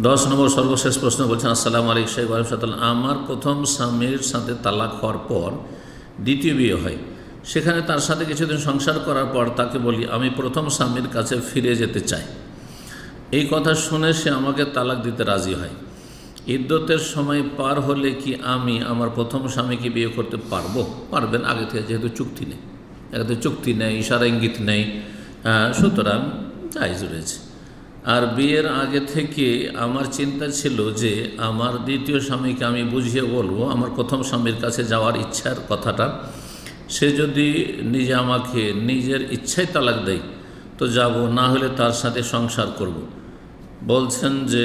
10 নম্বর সর্বশেষ প্রশ্ন বলছেন, আসসালামু আলাইকুম শেখ ওয়ারাহমাতুল্লাহ। আমার প্রথম স্বামীর সাথে তালাক হওয়ার পর দ্বিতীয় বিয়ে হয়। সেখানে তার সাথে কিছুদিন সংসার করার পর তাকে বলি আমি প্রথম স্বামীর কাছে ফিরে যেতে চাই। এই কথা শুনে সে আমাকে তালাক দিতে রাজি হয়। ইদ্যতের সময় পার হলে কি আমি আমার প্রথম স্বামীকে বিয়ে করতে পারবো? পারবেন, আগে থেকে যেহেতু চুক্তি নেই, এতে চুক্তি নেই, ইশারা ইঙ্গিত নেই, সুতরাং জায়েজ রয়েছে। আর বিয়ের আগে থেকে আমার চিন্তা ছিল যে আমার দ্বিতীয় স্বামীকে আমি বুঝিয়ে বলবো আমার প্রথম স্বামীর কাছে যাওয়ার ইচ্ছার কথাটা। সে যদি নিজে আমাকে নিজের ইচ্ছায় তালাক দেয় তো যাব, না হলে তার সাথে সংসার করব। বলছেন যে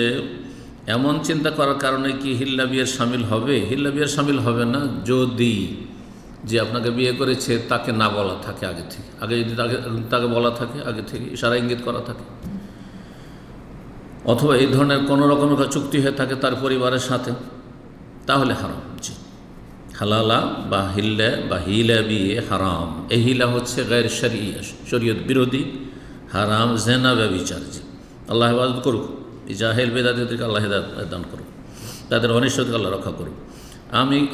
এমন চিন্তা করার কারণে কি হিল্লা বিয়ের সামিল হবে? হিল্লা বিয়ের সামিল হবে না যদি যে আপনাকে বিয়ে করেছে তাকে না বলা থাকে আগে থেকে, যদি তাকে বলা থাকে আগে থেকে, ইশারা ইঙ্গিত করা থাকে, অথবা এই ধরনের কোনো রকমের চুক্তি হয়ে থাকে তার পরিবারের সাথে, তাহলে হারাম। জি, হালালা বা হিলা বিয়ে হারাম। এই হিলা হচ্ছে গায়ের শরীয়ত বিরোধী, হারাম, জেনা, ব্যভিচার। জি, আল্লাহ হেফাজত করুক। এই জাহেল বেদাতিদেরকে আল্লাহ হেদায়েত দান করুক, তাদের অনিষ্ট থেকে আল্লাহ রক্ষা করুক।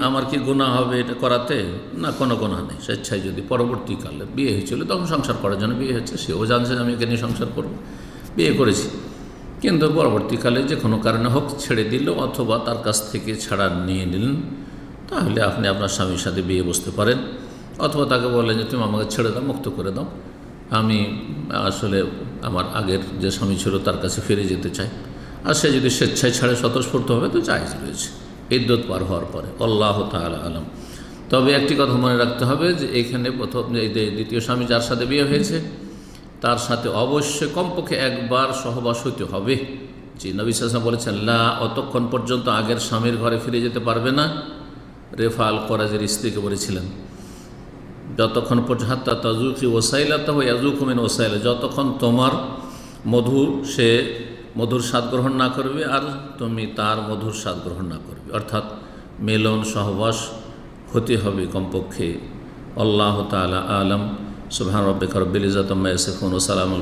আমার কি গুনাহ হবে এটা করাতে? না, কোনো গুনাহ নেই। স্বেচ্ছায় যদি পরবর্তীকালে বিয়ে হয়েছিল তখন সংসার করার জন্য বিয়ে হচ্ছে, সেও জানছে আমি একে নিয়ে সংসার করব, বিয়ে করেছি, কিন্তু পরবর্তীকালে যে কোনো কারণে হোক ছেড়ে দিল অথবা তার কাছ থেকে ছাড়া নিয়ে নিলেন, তাহলে আপনি আপনার স্বামীর সাথে বিয়ে বসতে পারেন। অথবা তাকে বললেন যে তুমি আমাকে ছেড়ে দাও, মুক্ত করে দাও, আমি আসলে আমার আগের যে স্বামী ছিল তার কাছে ফিরে যেতে চাই। আর সে যদি স্বেচ্ছায় ছাড়ে স্বতঃস্ফূর্ত হবে তো জায়েজ রয়েছে ইদ্যত পার হওয়ার পরে। আল্লাহ তাআলা আলম। তবে একটি কথা মনে রাখতে হবে যে এখানে প্রথম দ্বিতীয় স্বামী যার সাথে বিয়ে হয়েছে তার সাথে অবশ্যই কমপক্ষে একবার সহবাস হইতে হবে। জি, নবী সাল্লাল্লাহু আলাইহি ওয়াসাল্লাম বলেছেন লা, অতক্ষণ পর্যন্ত আগের স্বামীর ঘরে ফিরে যেতে পারবে না। রেফা আল করাজের স্ত্রীকে বলেছিলেন যতক্ষণ পর্যন্ত হাত্তা তাজুকি ওসাইলাতা ওয়া ইয়াজুকু মিন ওসাইলা, যতক্ষণ তোমার সে মধুর স্বাদ গ্রহণ না করবে আর তুমি তার মধুর স্বাদ গ্রহণ না করবে, অর্থাৎ মিলন সহবাস হতে হবে কমপক্ষে। আল্লাহ তাআলা আলম। সুবহান রাব্বিকা রাব্বিল ইজ্জাতি আম্মা ইয়াসিফুন ওয়া সালামুন